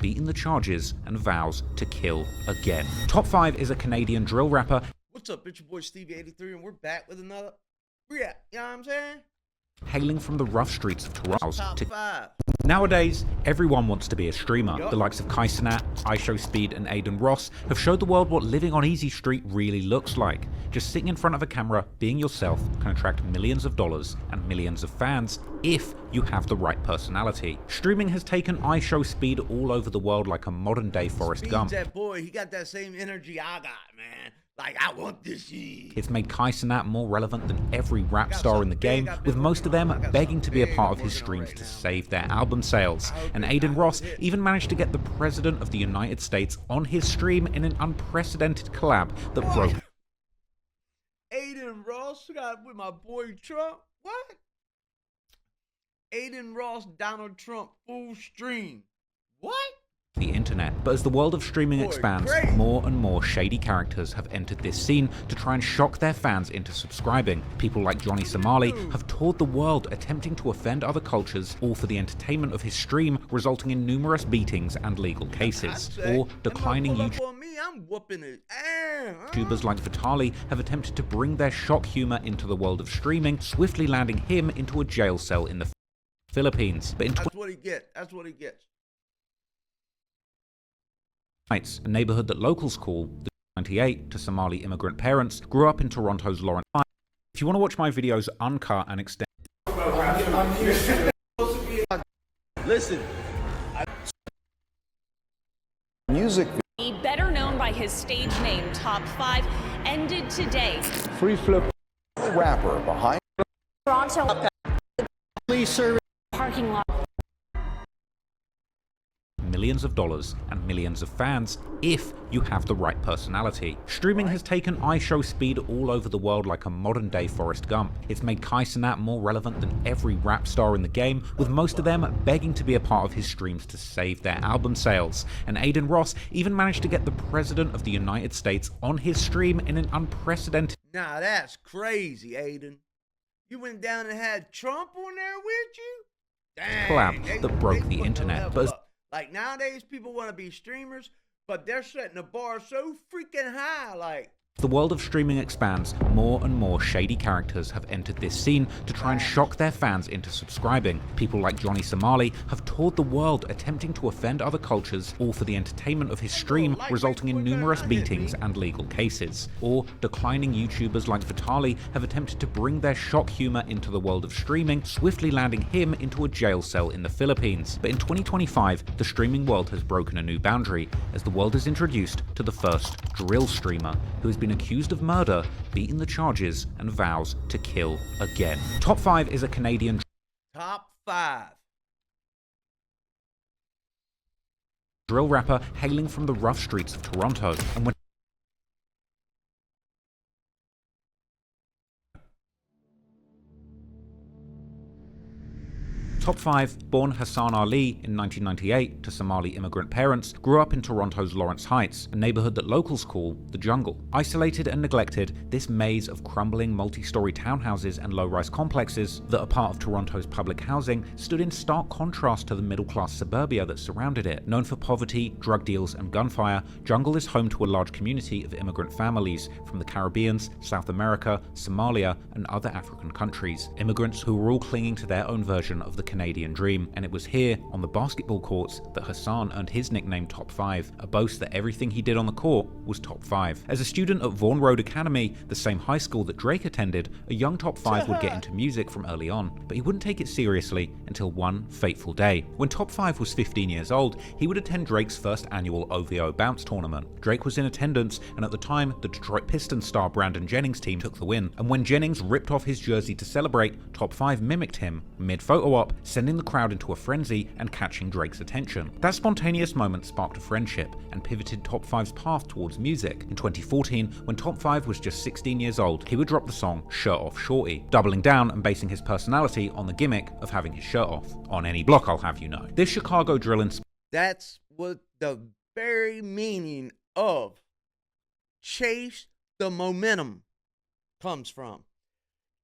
beating the charges and vows to kill again. Top 5 is a Canadian drill rapper. What's up, it's your boy Stevie83, and we're back with another react. You know what I'm saying? Hailing from the rough streets of Toronto. Top 5. Nowadays, everyone wants to be a streamer. The likes of Kaisenat, iShowSpeed, and Aiden Ross have showed the world what living on Easy Street really looks like. Just sitting in front of a camera, being yourself, can attract millions of dollars and millions of fans if you have the right personality. Streaming has taken iShowSpeed all over the world like a modern-day Forrest Gump. That boy, he got that same energy I got, man. Like, I want this shit. It's made Kaisenat more relevant than every rap star in the game, with most of them begging to be a part of his streams to save their album sales. And Aiden Ross even managed to get the President of the United States on his stream in an unprecedented collab that broke. Aiden Ross got with my boy Trump? What? Aiden Ross, Donald Trump, full stream. What? The internet. But as the world of streaming expands, more and more shady characters have entered this scene to try and shock their fans into subscribing. People like Johnny Somali have toured the world attempting to offend other cultures, all for the entertainment of his stream, resulting in numerous beatings and legal cases. Or declining YouTubers like Vitali have attempted to bring their shock humor into the world of streaming, swiftly landing him into a jail cell in the Philippines. But in That's what he gets. That's what he gets. A neighborhood that locals call the 98 to Somali immigrant parents, grew up in Toronto's Lawrence. If you want to watch my videos uncut and extended, listen. Music. Better known by his stage name, Top 5, ended today. Free flip rapper behind Toronto police service parking lot. millions of dollars and millions of fans if you have the right personality. Streaming has taken iShowSpeed all over the world like a modern-day Forrest Gump. It's made Kaisenat more relevant than every rap star in the game, with most of them begging to be a part of his streams to save their album sales. And Aiden Ross even managed to get the President of the United States on his stream in an unprecedented... Nah, that's crazy, Aiden. You went down and had Trump on there with you? Dang, collab that broke the internet. But like, nowadays, people want to be streamers, but they're setting the bar so freaking high, like... The world of streaming expands, more and more shady characters have entered this scene to try and shock their fans into subscribing. People like Johnny Somali have toured the world attempting to offend other cultures, all for the entertainment of his stream, resulting in numerous beatings and legal cases. Or declining YouTubers like Vitali have attempted to bring their shock humor into the world of streaming, swiftly landing him into a jail cell in the Philippines. But in 2025, the streaming world has broken a new boundary, as the world is introduced to the first drill streamer, who has been accused of murder, beating the charges, and vows to kill again. Top 5 is a Canadian Top 5. drill rapper hailing from the rough streets of Toronto. And when Top 5, born Hassan Ali in 1998 to Somali immigrant parents, grew up in Toronto's Lawrence Heights, a neighborhood that locals call the jungle. Isolated and neglected, this maze of crumbling multi-story townhouses and low-rise complexes that are part of Toronto's public housing stood in stark contrast to the middle-class suburbia that surrounded it. Known for poverty, drug deals, and gunfire, Jungle is home to a large community of immigrant families from the Caribbean, South America, Somalia, and other African countries. Immigrants who were all clinging to their own version of the Canadian dream, and it was here, on the basketball courts, that Hassan earned his nickname Top 5, a boast that everything he did on the court was Top 5. As a student at Vaughan Road Academy, the same high school that Drake attended, a young Top 5 would get into music from early on, but he wouldn't take it seriously until one fateful day. When Top 5 was 15 years old, he would attend Drake's first annual OVO bounce tournament. Drake was in attendance, and at the time, the Detroit Pistons star Brandon Jennings' team took the win, and when Jennings ripped off his jersey to celebrate, Top 5 mimicked him mid-photo op, sending the crowd into a frenzy and catching Drake's attention. That spontaneous moment sparked a friendship and pivoted Top 5's path towards music. In 2014, when Top 5 was just 16 years old, he would drop the song Shirt Off Shorty, doubling down and basing his personality on the gimmick of having his shirt off. On any block, I'll have you know. This Chicago drill That's what the very meaning of chase the momentum comes from.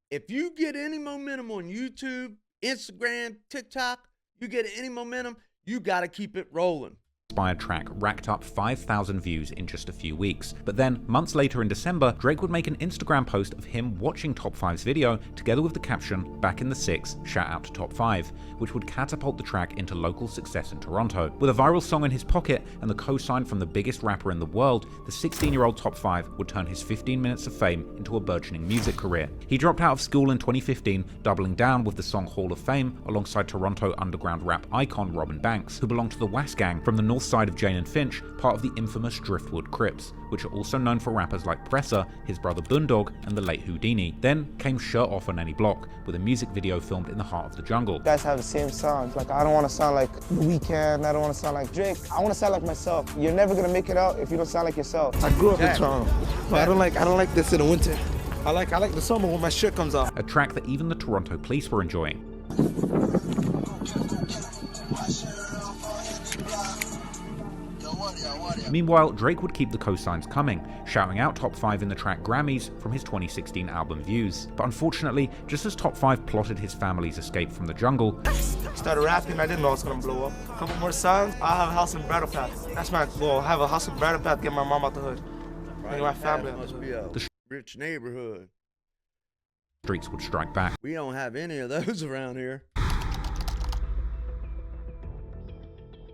If you get any momentum on YouTube, Instagram, TikTok, you get any momentum, you got to keep it rolling. inspired track racked up 5,000 views in just a few weeks. But then, months later in December, Drake would make an Instagram post of him watching Top 5's video, together with the caption, "Back in the 6, shout out to Top 5, which would catapult the track into local success in Toronto. With a viral song in his pocket and the co-sign from the biggest rapper in the world, the 16-year-old Top 5 would turn his 15 minutes of fame into a burgeoning music career. He dropped out of school in 2015, doubling down with the song Hall of Fame alongside Toronto underground rap icon Robin Banks, who belonged to the Was Gang from the north side of Jane and Finch, part of the infamous Driftwood Crips, which are also known for rappers like Presser, his brother Boondog, and the late Houdini. Then came Shirt Off on Any Block, with a music video filmed in the heart of the jungle. You guys have the same sounds. Like, I don't want to sound like The Weeknd, I don't want to sound like Drake. I want to sound like myself. You're never gonna make it out if you don't sound like yourself. I grew up in Toronto, but I don't like this in the winter. I like the summer when my shirt comes off. A track that even the Toronto police were enjoying. Meanwhile, Drake would keep the cosigns coming, shouting out Top 5 in the track Grammys from his 2016 album Views. But unfortunately, just as Top 5 plotted his family's escape from the jungle, Started rapping, I didn't know I was gonna blow up. A couple more songs, I'll have a house in Brattle Path. That's my goal, have a house in Brattle Path, get my mom out the hood. And my family out the Must hood. be a rich neighborhood. streets would strike back. We don't have any of those around here.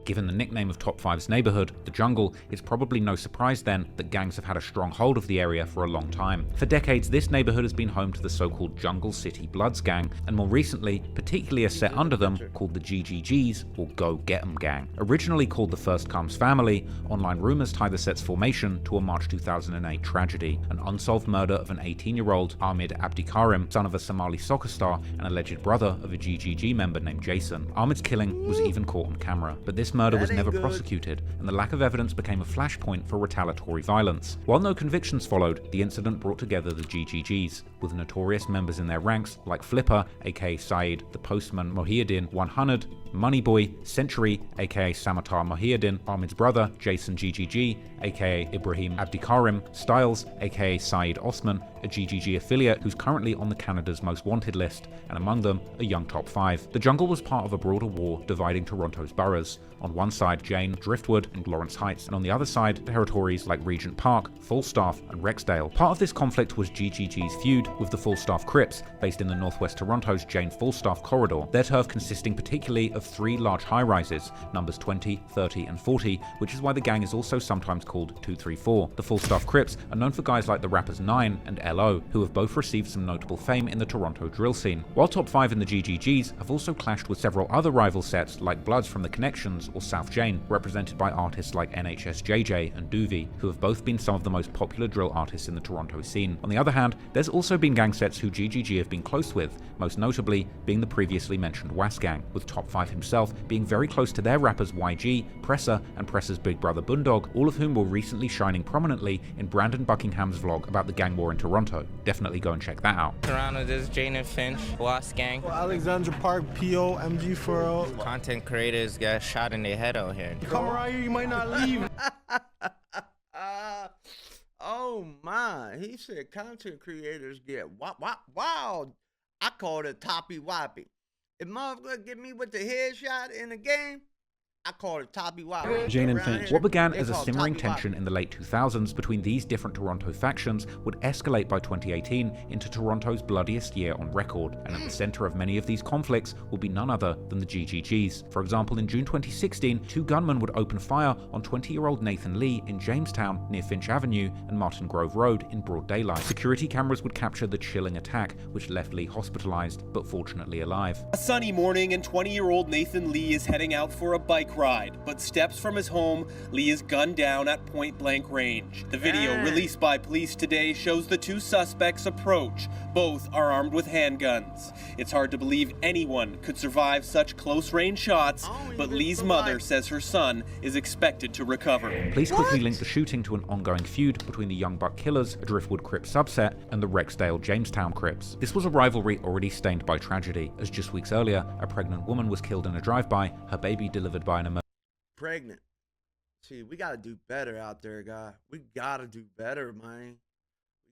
Given the nickname of Top 5's neighborhood, the jungle, it's probably no surprise then that gangs have had a strong hold of the area for a long time. For decades, this neighborhood has been home to the so-called Jungle City Bloods gang, and more recently, particularly a set under them called the GGGs, or Go Get 'em gang. Originally called the First Comes Family, online rumors tie the set's formation to a March 2008 tragedy, an unsolved murder of an 18-year-old Ahmed Abdikarim, son of a Somali soccer star and alleged brother of a GGG member named Jason. Ahmed's killing was even caught on camera, but this murder was never prosecuted, and the lack of evidence became a flashpoint for retaliatory violence. While no convictions followed, the incident brought together the GGGs, with notorious members in their ranks like Flipper, aka Saeed, the Postman Mohiuddin 100, Moneyboy, Century, aka Samatar Mohiuddin, Ahmed's brother, Jason GGG, aka Ibrahim Abdikarim, Styles, aka Saeed Osman, a GGG affiliate who's currently on the Canada's Most Wanted list, and among them, a young Top 5. The jungle was part of a broader war dividing Toronto's boroughs. On one side, Jane, Driftwood, and Lawrence Heights, and on the other side, territories like Regent Park, Falstaff, and Rexdale. Part of this conflict was GGG's feud with the Falstaff Crips, based in the northwest Toronto's Jane-Falstaff corridor, their turf consisting particularly of 3 large high-rises, numbers 20, 30, and 40, which is why the gang is also sometimes called 234. The Falstaff Crips are known for guys like the rappers 9 and LO, who have both received some notable fame in the Toronto drill scene. While Top 5 and the GGGs have also clashed with several other rival sets like Bloods from the Connections or South Jane, represented by artists like NHSJJ and Doovie, who have both been some of the most popular drill artists in the Toronto scene. On the other hand, there's also been gang sets who GGG have been close with, most notably being the previously mentioned Was Gang, with Top 5 himself being very close to their rappers YG, Presser, and Presser's big brother Boondog, all of whom were recently shining prominently in Brandon Buckingham's vlog about the gang war in Toronto. Definitely go and check that out. Toronto, this is Jane and Finch, Was Gang. Alexandra Park, PO, MG Furrow. Content creators get shot in their head out here. You come around here, you might not leave. Oh my, he said content creators get wow. I called it toppy woppy. If motherfucker get me with the headshot in the game, I call it toppy woppy. Jane and Around Finch. here, What began they as a call it simmering toppy tension woppy. in the late 2000s between these different Toronto factions would escalate by 2018 into Toronto's bloodiest year on record, and at the center of many of these conflicts will be none other than the GGGs. For example, in June 2016, 2 gunmen would open fire on 20-year-old Nathan Lee in Jamestown near Finch Avenue and Martin Grove Road in broad daylight. Security cameras would capture the chilling attack, which left Lee hospitalized, but fortunately alive. A sunny morning and 20-year-old Nathan Lee is heading out for a bike ride, but steps from his home, Lee is gunned down at point-blank range. The video released by police today shows the 2 suspects approach. Both are armed with handguns. It's hard to believe anyone could survive such close-range shots, but Lee's mother says her son is expected to recover. Police quickly linked the shooting to an ongoing feud between the Young Buck Killers, a Driftwood Crip subset, and the Rexdale Jamestown Crips. This was a rivalry already stained by tragedy, as just weeks earlier, a pregnant woman was killed in a drive-by, her baby delivered by an emergency. Pregnant. See, we gotta do better out there, guy. We gotta do better, man.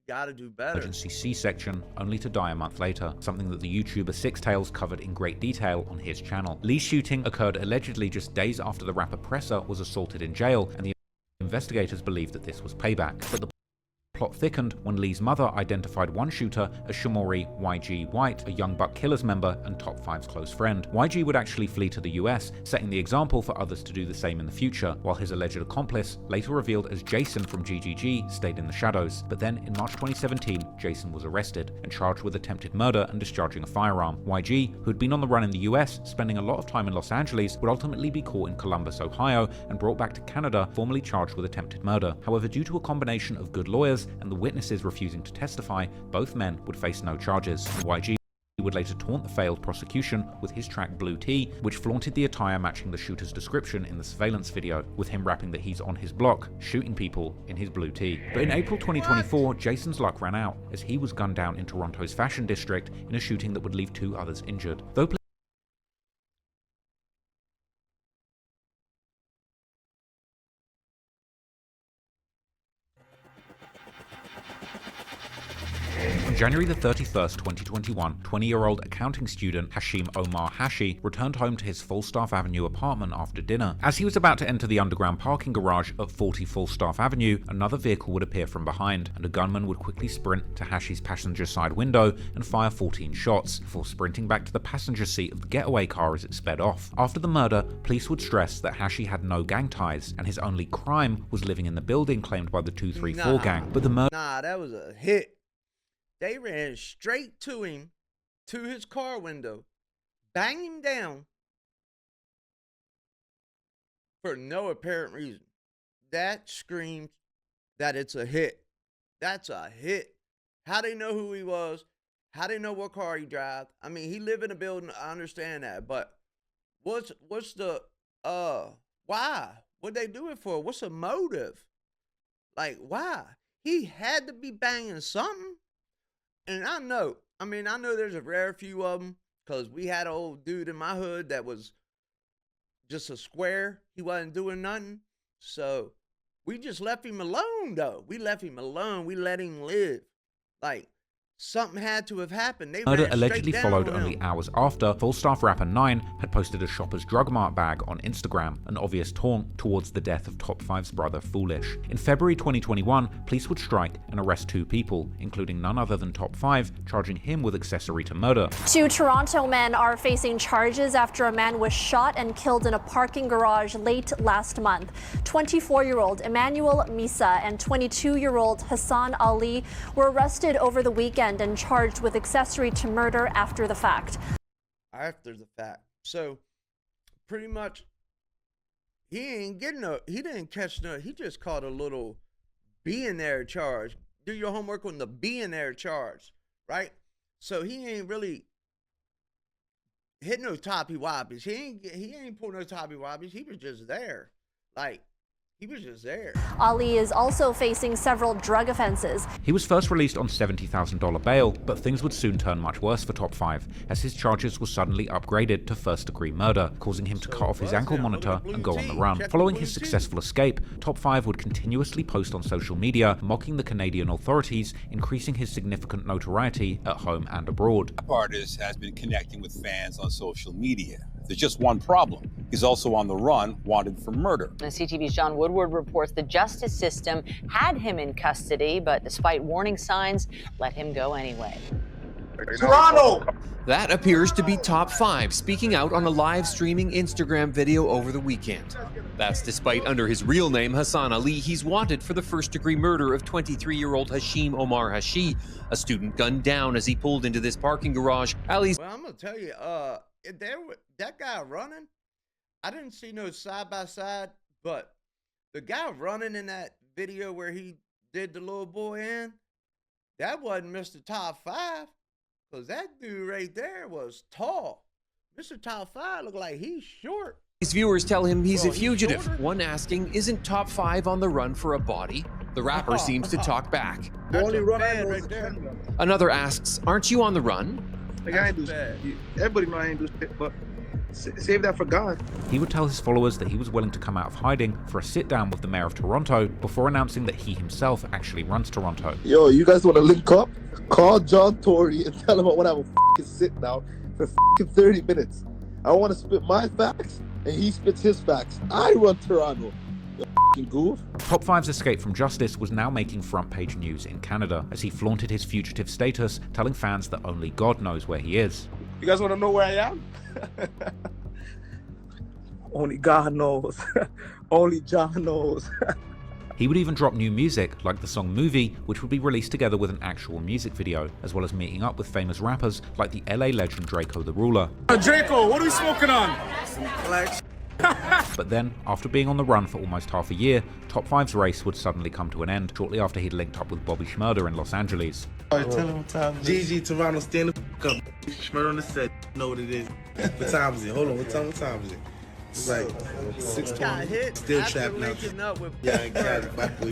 Gotta do better. Emergency C-section, only to die a month later, something that the YouTuber Six Tails covered in great detail on his channel. Lee's shooting occurred allegedly just days after the rapper Presser was assaulted in jail, and the investigators believed that this was payback. But the plot thickened when Lee's mother identified one shooter as Shamori YG White, a Young Buck Killers member and Top 5's close friend. YG would actually flee to the US, setting the example for others to do the same in the future, while his alleged accomplice, later revealed as Jason from GGG, stayed in the shadows. But then, in March 2017, Jason was arrested and charged with attempted murder and discharging a firearm. YG, who had been on the run in the US, spending a lot of time in Los Angeles, would ultimately be caught in Columbus, Ohio, and brought back to Canada, formally charged with attempted murder. However, due to a combination of good lawyers and the witnesses refusing to testify, both men would face no charges. YG would later taunt the failed prosecution with his track Blue Tea, which flaunted the attire matching the shooter's description in the surveillance video, with him rapping that he's on his block, shooting people in his blue tee. But in April 2024, Jason's luck ran out, as he was gunned down in Toronto's fashion district in a shooting that would leave 2 others injured. Though On January the 31st, 2021, 20-year-old accounting student Hashim Omar Hashi returned home to his Falstaff Avenue apartment after dinner. As he was about to enter the underground parking garage at 40 Falstaff Avenue, another vehicle would appear from behind, and a gunman would quickly sprint to Hashi's passenger side window and fire 14 shots, before sprinting back to the passenger seat of the getaway car as it sped off. After the murder, police would stress that Hashi had no gang ties, and his only crime was living in the building claimed by the 234 gang. But the murder... Nah, that was a hit. They ran straight to him, to his car window, banged him down for no apparent reason. That screams that it's a hit. That's a hit. How they know who he was? How they know what car he drive? I mean, he live in a building. I understand that, but what's the why? What they do it for? What's the motive? Like, why? He had to be banging something. And I know there's a rare few of them, because we had an old dude in my hood that was just a square. He wasn't doing nothing. So we just left him alone, though. We left him alone. We let him live. Like, something had to have happened. They murder ran allegedly straight followed down on only him. hours after Falstaff rapper 9 had posted a Shoppers Drug Mart bag on Instagram, an obvious taunt towards the death of Top 5's brother Foolish. In February 2021, police would strike and arrest 2 people, including none other than Top 5, charging him with accessory to murder. 2 Toronto men are facing charges after a man was shot and killed in a parking garage late last month. 24-year-old Emmanuel Misa and 22-year-old Hassan Ali were arrested over the weekend and charged with accessory to murder after the fact. So pretty much he didn't catch no, he just caught a little being there charge. Do your homework on the being there charge, right? So he ain't really hit no toppy woppies. He ain't pulled no toppy woppies. He was just there. Like, he was just there. Ali is also facing several drug offenses. He was first released on $70,000 bail, but things would soon turn much worse for Top 5, as his charges were suddenly upgraded to first-degree murder, causing him to cut off his ankle monitor and go on the run. Following his successful escape, Top 5 would continuously post on social media, mocking the Canadian authorities, increasing his significant notoriety at home and abroad. The artist has been connecting with fans on social media. There's just one problem. He's also on the run, wanted for murder. The CTV's John Woodward reports the justice system had him in custody, but despite warning signs, let him go anyway. Toronto! That appears to be Top 5 speaking out on a live streaming Instagram video over the weekend. That's despite under his real name, Hassan Ali, he's wanted for the first-degree murder of 23-year-old Hashim Omar Hashi, a student gunned down as he pulled into this parking garage. Ali's... Well, I'm going to tell you, that guy running, I didn't see no side-by-side, but the guy running in that video where he did the little boy in, that wasn't Mr. Top 5, because that dude right there was tall. Mr. Top 5 looked like he's short. His viewers tell him he's a fugitive. One asking, isn't Top 5 on the run for a body? The rapper seems to talk back. The only run right there. Another asks, aren't you on the run? Like, I ain't do shit. Everybody know I ain't do shit, but Save that for God. He would tell his followers that he was willing to come out of hiding for a sit-down with the mayor of Toronto before announcing that he himself actually runs Toronto. Yo, you guys want to link up? Call John Tory and tell him I want to have a f***ing sit-down for f***ing 30 minutes. I want to spit my facts, and he spits his facts. I run Toronto. You f***ing goof. Top 5's escape from justice was now making front-page news in Canada as he flaunted his fugitive status, telling fans that only God knows where he is. You guys want to know where I am? Only God knows. Only John knows. He would even drop new music, like the song Movie, which would be released together with an actual music video, as well as meeting up with famous rappers like the LA legend Draco the Ruler. Draco, what are we smoking on? But then, after being on the run for almost half a year, Top 5's race would suddenly come to an end shortly after he'd linked up with Bobby Shmurda in Los Angeles. Alright, tell him what time it is. GG, Toronto, stand the f*** up. Shmurda on the set, know what it is. What time is it? Hold on, what time is it? It's like 6:20. Still trapped now.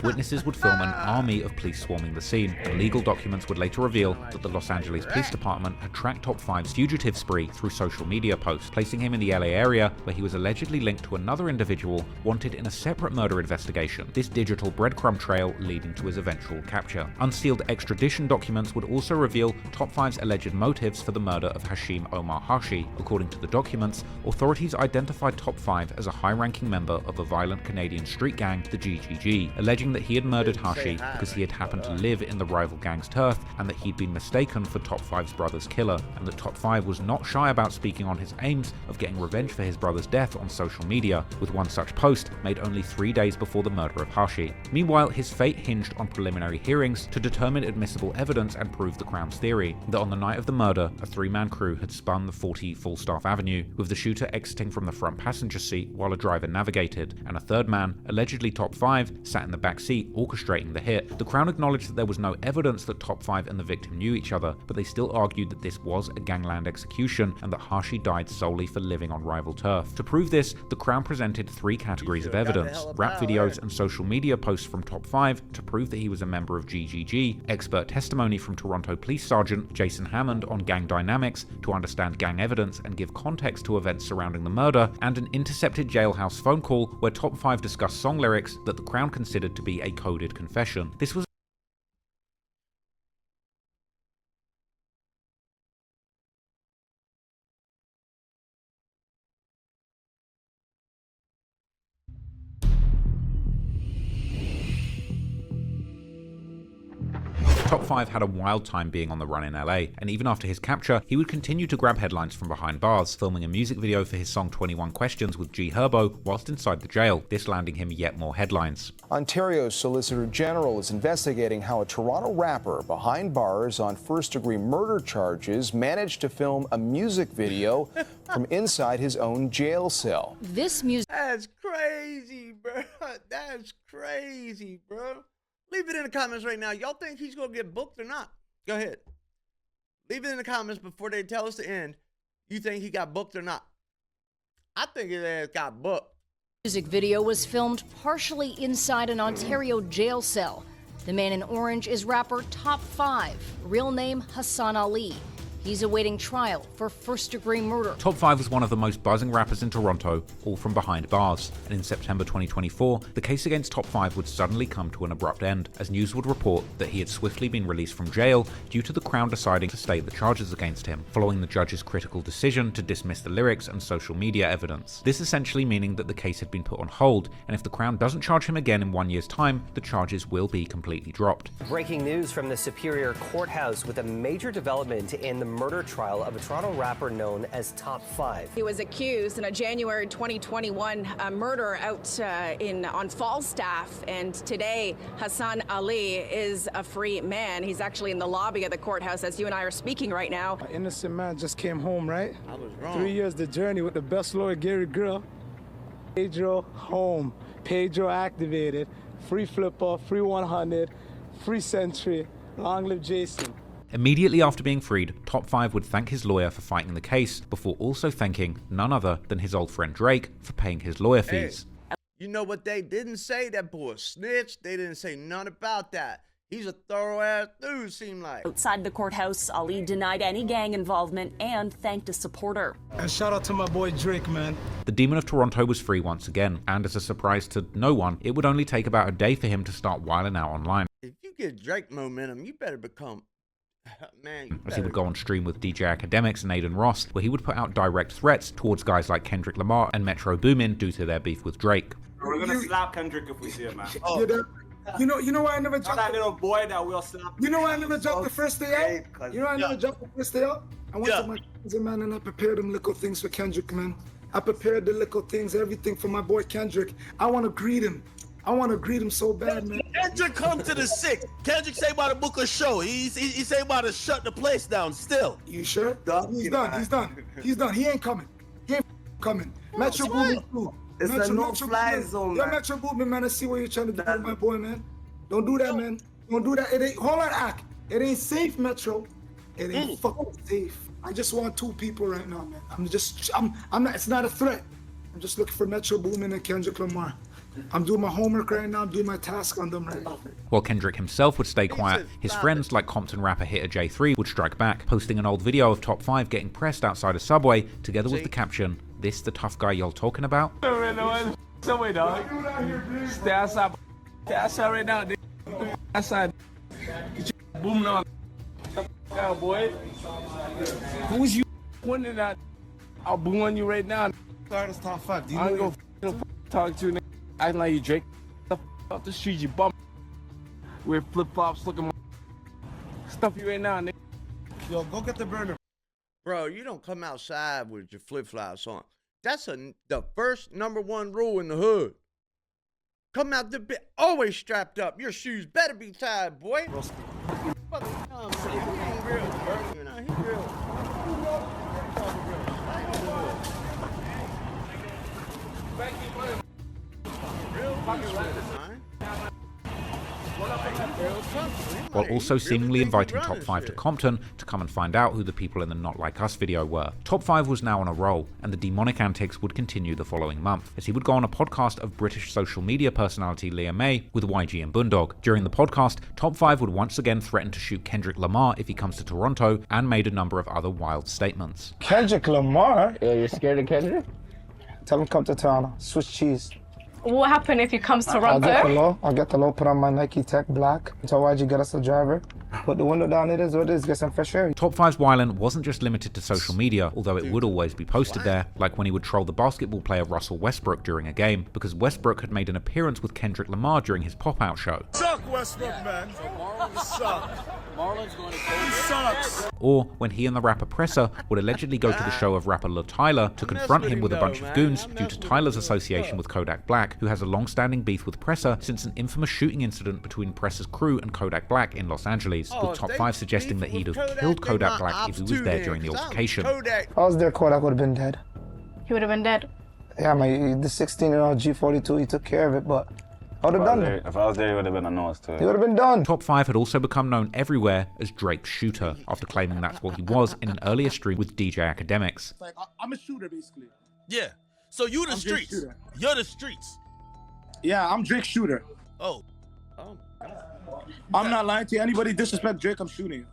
Witnesses would film an army of police swarming the scene, and legal documents would later reveal that the Los Angeles Police Department had tracked Top 5's fugitive spree through social media posts, placing him in the LA area where he was allegedly linked to another individual wanted in a separate murder investigation, this digital breadcrumb trail leading to his eventual capture. Unsealed extradition documents would also reveal Top 5's alleged motives for the murder of Hashim Omar Hashi. According to the documents, authorities identified Top 5 as a high-ranking member of a violent Canadian street gang, the GGG, alleging that he had murdered Hashi because he had happened to live in the rival gang's turf and that he'd been mistaken for Top 5's brother's killer, and that Top 5 was not shy about speaking on his aims of getting revenge for his brother's death on social media, with one such post made only 3 days before the murder of Hashi. Meanwhile, his fate hinged on preliminary hearings to determine admissible evidence and prove the Crown's theory that on the night of the murder, a three-man crew had spun the 40 Falstaff Avenue, with the shooter exiting from the front passenger seat while a driver navigated, and a third man, allegedly Top 5, sat in the back seat orchestrating the hit. The Crown acknowledged that there was no evidence that Top 5 and the victim knew each other, but they still argued that this was a gangland execution and that Hashi died solely for living on rival turf. To prove this, the Crown presented 3 categories of evidence: rap videos and social media posts from Top 5 to prove that he was a member of GGG, expert testimony from Toronto Police Sergeant Jason Hammond on gang dynamics to understand gang evidence and give context to events surrounding the murder, and an intercepted jailhouse phone call where Top 5 discussed song lyrics that the Crown considered to be a coded confession. This was Top 5 had a wild time being on the run in LA, and even after his capture, he would continue to grab headlines from behind bars, filming a music video for his song 21 Questions with G Herbo whilst inside the jail, this landing him yet more headlines. Ontario's Solicitor General is investigating how a Toronto rapper behind bars on first-degree murder charges managed to film a music video from inside his own jail cell. That's crazy, bro. That's crazy, bro. Leave it in the comments right now. Y'all think he's going to get booked or not? Go ahead. Leave it in the comments before they tell us to end. You think he got booked or not? I think his ass got booked. Music video was filmed partially inside an Ontario jail cell. The man in orange is rapper Top 5, real name Hassan Ali. He's awaiting trial for first-degree murder. Top 5 was one of the most buzzing rappers in Toronto, all from behind bars, and in September 2024, the case against Top 5 would suddenly come to an abrupt end, as news would report that he had swiftly been released from jail due to the Crown deciding to state the charges against him, following the judge's critical decision to dismiss the lyrics and social media evidence. This essentially meaning that the case had been put on hold, and if the Crown doesn't charge him again in 1 year's time, the charges will be completely dropped. Breaking news from the Superior Courthouse with a major development in the murder trial of a Toronto rapper known as Top 5. He was accused in a January 2021 murder out on Falstaff, and today Hassan Ali is a free man. He's actually in the lobby of the courthouse as you and I are speaking right now. An innocent man just came home, right? I was wrong. 3 years the journey with the best lawyer, Gary Grill. Pedro home. Pedro activated. Free flipper, free 100, free century. Long live Jason. Immediately after being freed, Top 5 would thank his lawyer for fighting the case, before also thanking none other than his old friend Drake for paying his lawyer fees. You know what they didn't say? That boy snitched. They didn't say none about that. He's a thorough ass dude, seem like. Outside the courthouse, Ali denied any gang involvement and thanked a supporter. And shout out to my boy Drake, man. The Demon of Toronto was free once again, and as a surprise to no one, it would only take about a day for him to start wilding out online. If you get Drake momentum, you better become, man. As he would go on stream with DJ Academics and Aiden Ross, where he would put out direct threats towards guys like Kendrick Lamar and Metro Boomin due to their beef with Drake. We're gonna slap Kendrick if we see him, man. Oh. You know why I never dropped that little boy that will slap. You know why I never dropped the first day out? You know why I never dropped the first day out? I went to my cousin, man, and I prepared them little things for Kendrick, man. I prepared the little things, everything for my boy Kendrick. I want to greet him. I want to greet him so bad, man. Kendrick come to the sick. Kendrick say about to book a show. He say about to shut the place down still. You sure? He's done. He ain't coming. He ain't coming. Metro Boomin too. It's a no-fly zone, man. Yo, Metro Boomin, man, I see what you're trying to do with my boy, man. Don't do that, man. Don't do that. It ain't, hold on, Ak. It ain't safe, Metro. It ain't fucking safe. I just want 2 people right now, man. I'm not, it's not a threat. I'm just looking for Metro Boomin and Kendrick Lamar. I'm doing my homework right now. I'm doing my task on them right now. While Kendrick himself would stay quiet, his friends like Compton rapper Hitter J3 would strike back, posting an old video of Top 5 getting pressed outside a Subway, together with the caption, "This the tough guy y'all talking about?" Subway, dog. Stay outside. Stay outside right now, outside. Get your booming on. Out, boy. Who's you wondering that? I'll boom on you right now. Start us top 5. Do you I know ain't gonna talk to you, nigga. Acting like you Drake. Off the street, you bum. Wear flip-flops looking. Stuff you right now, nigga. Yo, go get the burner. Bro, you don't come outside with your flip-flops on. That's the first #1 rule in the hood. Come out the bit always strapped up. Your shoes better be tied, boy. While also seemingly inviting Top 5 to Compton to come and find out who the people in the Not Like Us video were. Top 5 was now on a roll, and the demonic antics would continue the following month, as he would go on a podcast of British social media personality Leah May with YG and Boondog. During the podcast, Top 5 would once again threaten to shoot Kendrick Lamar if he comes to Toronto, and made a number of other wild statements. Kendrick Lamar? Yeah, you're scared of Kendrick? Tell him come to Toronto. Swiss cheese. What happened if he comes to Toronto? I'll get the low, put on my Nike Tech Black. Tell YG get us a driver. Put the window down, it is what it is, get some fresh air. Top 5's wildin' wasn't just limited to social media, although it would always be posted there, like when he would troll the basketball player Russell Westbrook during a game, because Westbrook had made an appearance with Kendrick Lamar during his pop-out show. Suck, Westbrook, man. Suck. Marlon's going to He sucks. Or when he and the rapper Presser would allegedly go to the show of rapper Lil Tyler to confront him with a bunch of goons due to Tyler's association with Kodak Black, who has a long-standing beef with Presser since an infamous shooting incident between Presser's crew and Kodak Black in Los Angeles, with Top 5 suggesting that he'd have killed Kodak Black if he was there during the altercation. If I was there, Kodak would have been dead. He would have been dead. Yeah, the 16-year-old G42, he took care of it, but I would have done it. If I was there, he would have been a nose too. He would have been done. Top 5 had also become known everywhere as Drake's shooter, after claiming that's what he was in an earlier stream with DJ Academics. Like, I'm a shooter, basically. Yeah. So you the streets. You're the streets. Yeah, I'm Drake's shooter. Oh. I'm not lying to you. Anybody disrespect Drake, I'm shooting.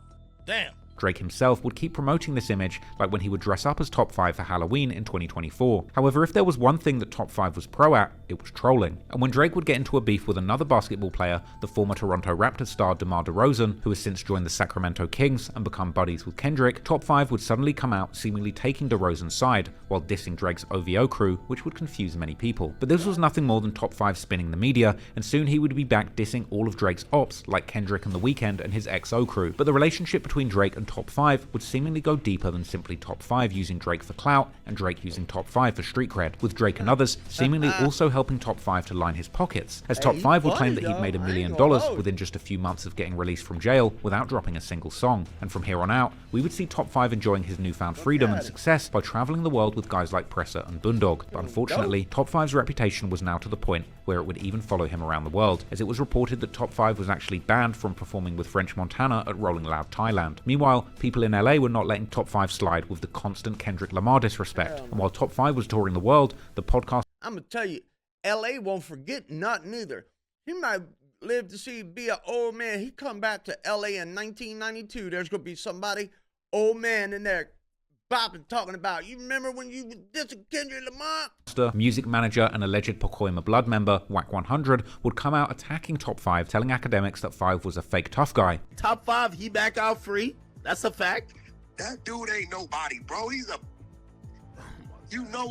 Damn. Drake himself would keep promoting this image, like when he would dress up as Top 5 for Halloween in 2024. However, if there was one thing that Top 5 was pro at, it was trolling. And when Drake would get into a beef with another basketball player, the former Toronto Raptors star DeMar DeRozan, who has since joined the Sacramento Kings and become buddies with Kendrick, Top 5 would suddenly come out seemingly taking DeRozan's side, while dissing Drake's OVO crew, which would confuse many people. But this was nothing more than Top 5 spinning the media, and soon he would be back dissing all of Drake's ops, like Kendrick and The Weeknd and his XO crew. But the relationship between Drake and Top 5 would seemingly go deeper than simply Top 5 using Drake for clout and Drake using Top 5 for street cred, with Drake and others seemingly also helping Top 5 to line his pockets, as Top 5 would claim that he'd made $1 million within just a few months of getting released from jail without dropping a single song. And from here on out, we would see Top 5 enjoying his newfound freedom and success by traveling the world with guys like Presser and Boondog. But unfortunately, Top 5's reputation was now to the point where it would even follow him around the world, as it was reported that Top 5 was actually banned from performing with French Montana at Rolling Loud Thailand. Meanwhile, people in LA were not letting Top 5 slide with the constant Kendrick Lamar disrespect, and while Top 5 was touring the world, the podcast... I'm gonna tell you, LA won't forget nothing either. He might live to see be an old man. He come back to LA in 1992. There's gonna be somebody, old man in there, bopping, talking about, you remember when you did Kendrick Lamar? Music manager and alleged Pacoima Blood member, Wack 100, would come out attacking Top 5, telling academics that 5 was a fake tough guy. Top 5, he back out free. That's a fact. That dude ain't nobody, bro. He's a, you know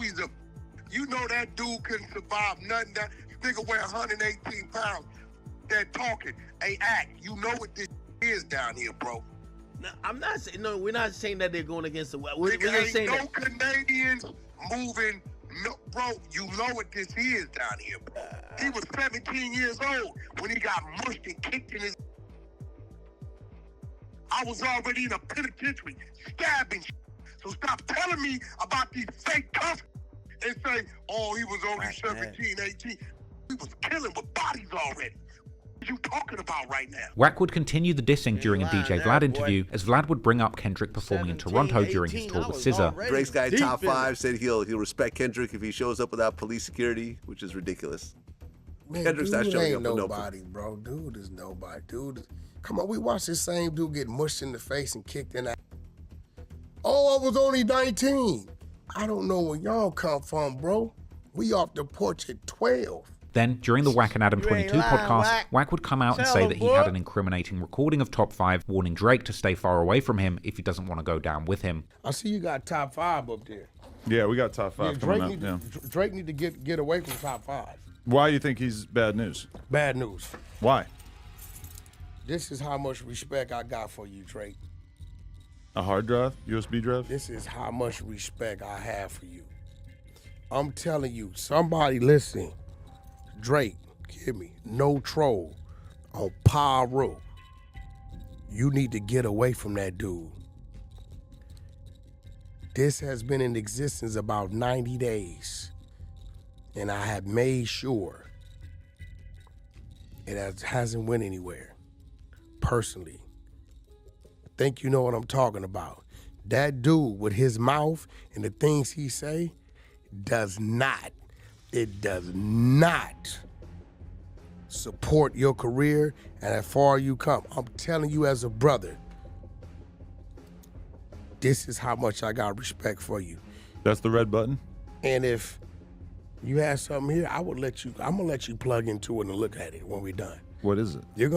that dude couldn't survive nothing. That nigga weigh 118 pounds. That talking, hey, act, you know what this is down here, bro. No, I'm not saying, no, we're not saying that they're going against the, we're Nigga, just ain't saying no that. Canadians moving, no, bro, you know what this is down here, bro. He was 17 years old when he got mushed and kicked in his, I was already in a penitentiary, stabbing shit. So stop telling me about these fake cuffs and say, oh, he was only 17, 18. He was killing with bodies already. What are you talking about right now? Wack would continue the dissing during a DJ Vlad interview, as Vlad would bring up Kendrick performing in Toronto during his tour with SZA. Drake's guy Top 5 said he'll respect Kendrick if he shows up without police security, which is ridiculous. Man, Kendrick's dude not showing ain't up with nobody, bro. Dude is nobody. Come on, we watched this same dude get mushed in the face and kicked in the. Oh, I was only 19. I don't know where y'all come from, bro. We off the porch at 12. Then, during the Wack and Adam 22 podcast, Wack would come out and say that he had an incriminating recording of Top 5, warning Drake to stay far away from him if he doesn't want to go down with him. I see you got Top 5 up there. Yeah, we got Top 5 coming up. Drake need to get away from Top 5. Why do you think he's bad news? Bad news. Why? This is how much respect I got for you, Drake. A hard drive? USB drive? This is how much respect I have for you. I'm telling you, somebody listen. Drake, hear me, no troll on Pyro. You need to get away from that dude. This has been in existence about 90 days, and I have made sure it hasn't went anywhere, personally. I think you know what I'm talking about. That dude with his mouth and the things he say does not support your career and as far you come. I'm telling you as a brother, this is how much I got respect for you. That's the red button? And if you have something here, I'm gonna let you plug into it and look at it when we're done. What is it? You're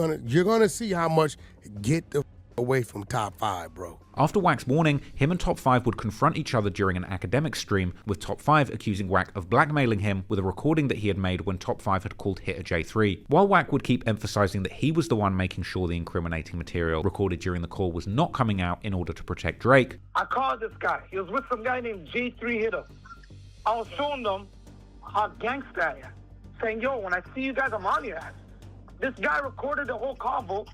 gonna see how much get the away from Top 5, bro. After Wack's warning, him and Top 5 would confront each other during an academic stream, with Top 5 accusing Wack of blackmailing him with a recording that he had made when Top 5 had called Hitter J3. While Wack would keep emphasizing that he was the one making sure the incriminating material recorded during the call was not coming out in order to protect Drake. I called this guy. He was with some guy named J3 Hitter. I was showing them how gangsta I am, saying, yo, when I see you guys, I'm on your ass. This guy recorded the whole convo,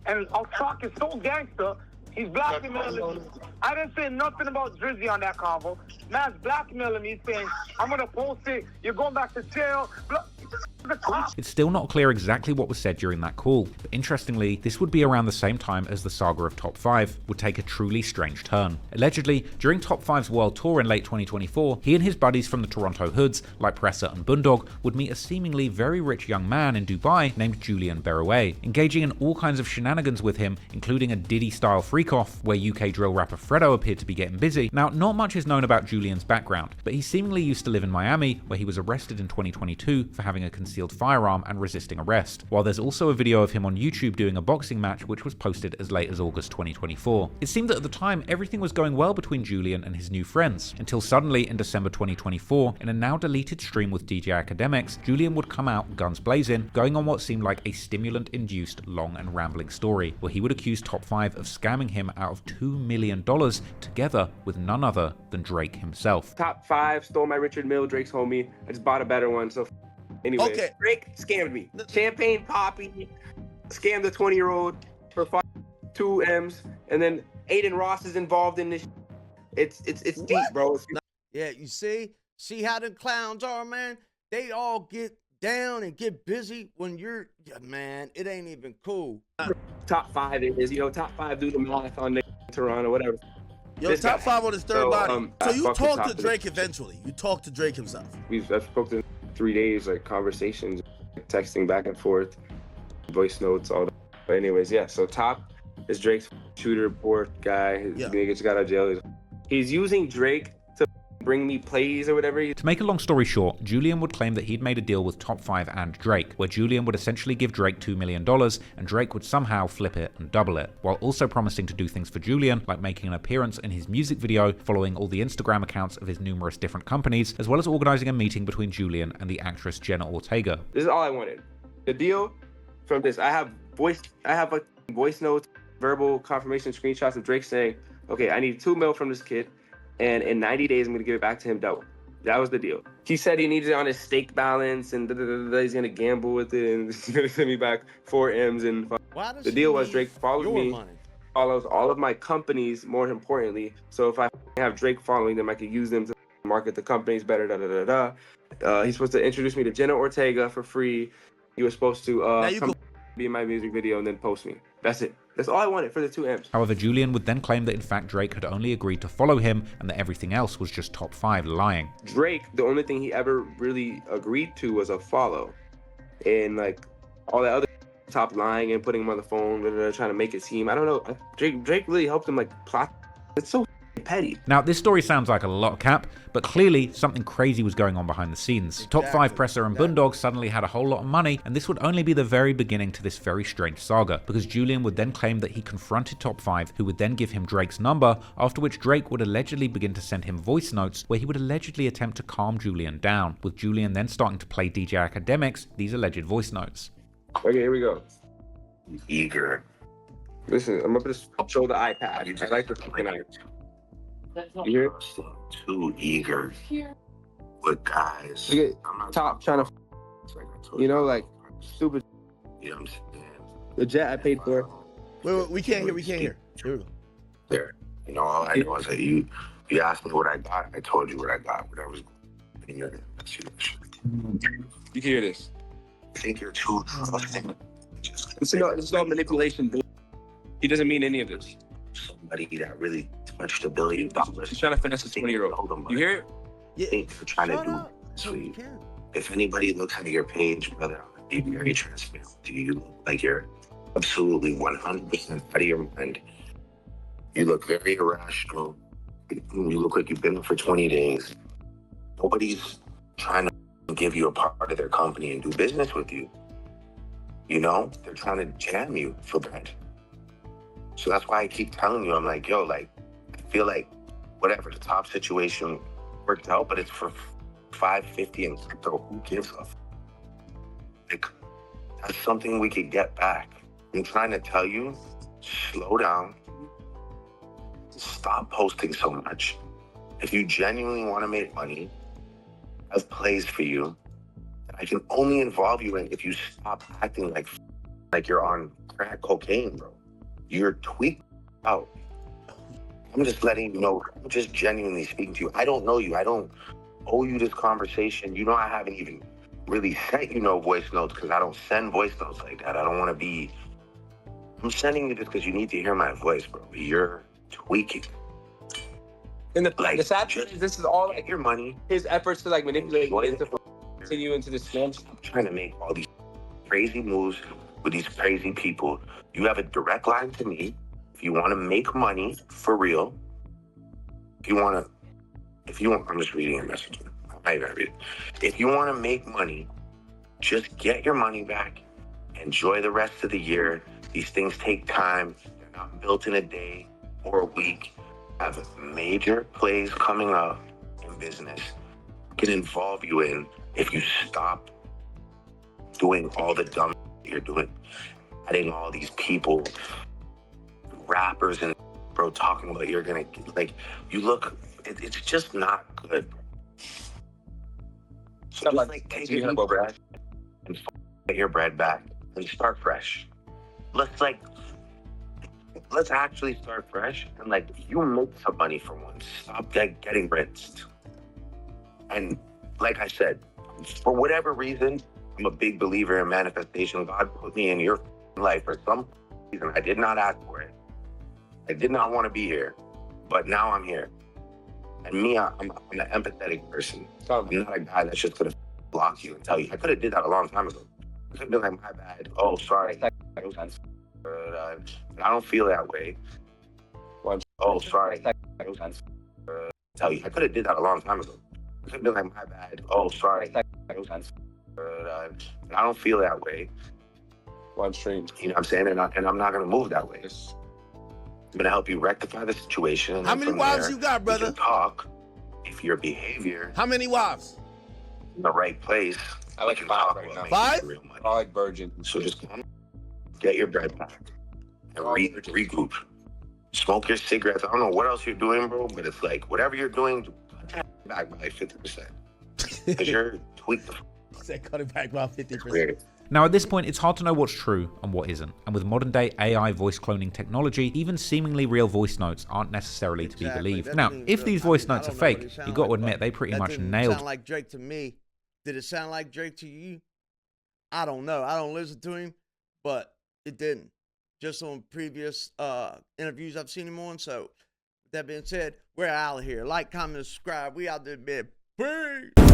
and our talk is so gangster, he's blackmailing me. I didn't say nothing about Drizzy on that convo. Man's blackmailing me, saying, I'm going to post it, you're going back to jail. It's still not clear exactly what was said during that call, but interestingly, this would be around the same time as the saga of Top 5 would take a truly strange turn. Allegedly, during Top 5's world tour in late 2024, he and his buddies from the Toronto hoods, like Presser and Bundog, would meet a seemingly very rich young man in Dubai named Julian Berouet, engaging in all kinds of shenanigans with him, including a Diddy-style freak-off where UK drill rapper Fredo appeared to be getting busy. Now, not much is known about Julian's background, but he seemingly used to live in Miami, where he was arrested in 2022 for having a concealed firearm and resisting arrest, while there's also a video of him on YouTube doing a boxing match which was posted as late as August 2024. It seemed that at the time everything was going well between Julian and his new friends, until suddenly in December 2024, in a now deleted stream with DJ Academics, Julian would come out guns blazing, going on what seemed like a stimulant-induced long and rambling story, where he would accuse Top 5 of scamming him out of $2 million together with none other than Drake himself. Top 5 stole my Richard Mille, Drake's homie. I just bought a better one, so anyway. Okay. Drake scammed me. Champagne Poppy scammed the 20-year-old for 2 M's, and then Aiden Ross is involved in this. It's deep, bro. Yeah, you see how the clowns are, man. They all get down and get busy when you're, man. It ain't even cool. Top 5 is, top 5 do the math on Toronto, whatever. Yo, This Top guy. 5 on his third body. So I you fucking talked to top Drake it. eventually. You talked to Drake himself. I spoke to him 3 days, like conversations, texting back and forth. voice notes, all that. But anyways, yeah, so Top is Drake's shooter, poor guy. His nigga just got out of jail. He's using Drake to bring me plays or whatever. To make a long story short, Julian would claim that he'd made a deal with Top 5 and Drake, where Julian would essentially give Drake $2 million and Drake would somehow flip it and double it, while also promising to do things for Julian, like making an appearance in his music video, following all the Instagram accounts of his numerous different companies, as well as organizing a meeting between Julian and the actress Jenna Ortega. This is all I wanted. The deal from this, I have voice notes, verbal confirmation screenshots of Drake saying, okay, I need $2 million from this kid, and in 90 days, I'm gonna give it back to him double. That was the deal. He said he needed it on his stake balance, and he's gonna gamble with it, and he's gonna send me back 4 M's. And the deal was Drake follows me, follows all of my companies, more importantly. So if I have Drake following them, I could use them to market the companies better, He's supposed to introduce me to Jenna Ortega for free. He was supposed to come be in my music video and then post me. That's it. That's all I wanted for the 2 M's. However, Julian would then claim that in fact Drake had only agreed to follow him and that everything else was just Top 5 lying. Drake, the only thing he ever really agreed to was a follow. And like all that other Top lying and putting him on the phone, trying to make it seem, I don't know. Drake really helped him like plot. It's so petty. Now, this story sounds like a lot of cap, but clearly something crazy was going on behind the scenes. Top 5 presser and Boondogg suddenly had a whole lot of money, and this would only be the very beginning to this very strange saga, because Julian would then claim that he confronted Top 5, who would then give him Drake's number, after which Drake would allegedly begin to send him voice notes where he would allegedly attempt to calm Julian down, with Julian then starting to play DJ Academics these alleged voice notes. Okay, here we go. Eager. Listen, I'm gonna just show the iPad. I like the fucking iPad. You hear it? Too eager with guys. Look at Top trying to, like stupid. You know what I'm saying? The jet I paid for. Wait, we can't hear. Here we go. There. You know, all I know is that you asked me what I got. I told you what I got. What I was. You can hear this. I think you're too. This is all manipulation. He doesn't mean any of this. Somebody that really touched $1 billion. He's trying to finesse a 20-year-old. You hear it? Yeah. They're trying to do sweet. If anybody looks at your page, brother, I'm gonna be very transparent. Do you look like you're absolutely 100% out of your mind? You look very irrational. You look like you've been there for 20 days. Nobody's trying to give you a part of their company and do business with you. You know, they're trying to jam you for bread. So that's why I keep telling you, I'm like, yo, like, I feel like whatever, the Top situation worked out, but it's for $550 and crypto. Who gives a f? Like, that's something we could get back. I'm trying to tell you, slow down. Stop posting so much. If you genuinely want to make money, I have plays for you that I can only involve you in if you stop acting like you're on crack cocaine, bro. You're tweaked out. I'm just letting you know, I'm just genuinely speaking to you. I don't know you. I don't owe you this conversation. You know, I haven't even really sent you no voice notes because I don't send voice notes like that. I don't want to be, I'm sending you this because you need to hear my voice, bro. You're tweaking. And the sad truth is this is all like your money. His efforts to like manipulate you to continue into this scam. I'm trying to make all these crazy moves with these crazy people. You have a direct line to me. If you want to make money for real, if you want, I'm just reading your message. I'm not even read it. If you want to make money, just get your money back. Enjoy the rest of the year. These things take time. They're not built in a day or a week. I have major plays coming up in business. I can involve you in if you stop doing all the dumb you're doing. Adding all these people, rappers and bro talking about you're gonna, like, you look, it's just not good. So just like take your bread and get your bread back and start fresh. Let's actually start fresh and like you make some money for once. Stop getting rinsed. And like I said, for whatever reason, I'm a big believer in manifestation. God put me in your life for some reason. I did not ask for it. I did not want to be here, but now I'm here. And me, I'm an empathetic person. I'm not a guy that's just gonna block you and tell you. I could have did that a long time ago. Could be like, my bad. Oh, sorry. I don't feel that way. Oh, sorry. Tell you, I could have did that a long time ago. It could be like, my bad. Oh, sorry. I don't feel that way. One stream. You know what I'm saying? And I'm not gonna move that way. I'm gonna help you rectify the situation. And How then many from wives there, you got, brother? We can talk. If your behavior How many wives? in the right place, I like 5 right now. 5? I like virgin. So just come, get your bread back, and regroup. Smoke your cigarettes. I don't know what else you're doing, bro, but it's like whatever you're doing, cut that back by 50%. Because you're tweaked the Said cut it back by 50%. weird. Now at this point, it's hard to know what's true and what isn't, and with modern day AI voice cloning technology, even seemingly real voice notes aren't necessarily to be believed. Now, if these voice notes are fake, you got to admit they pretty much nailed. Sound like Drake to me. Did it sound like Drake to you? I don't know. I don't listen to him, but it didn't. Just on previous interviews I've seen him on. So, with that being said, we're out of here. Like, comment, subscribe. We out there, man. Peace.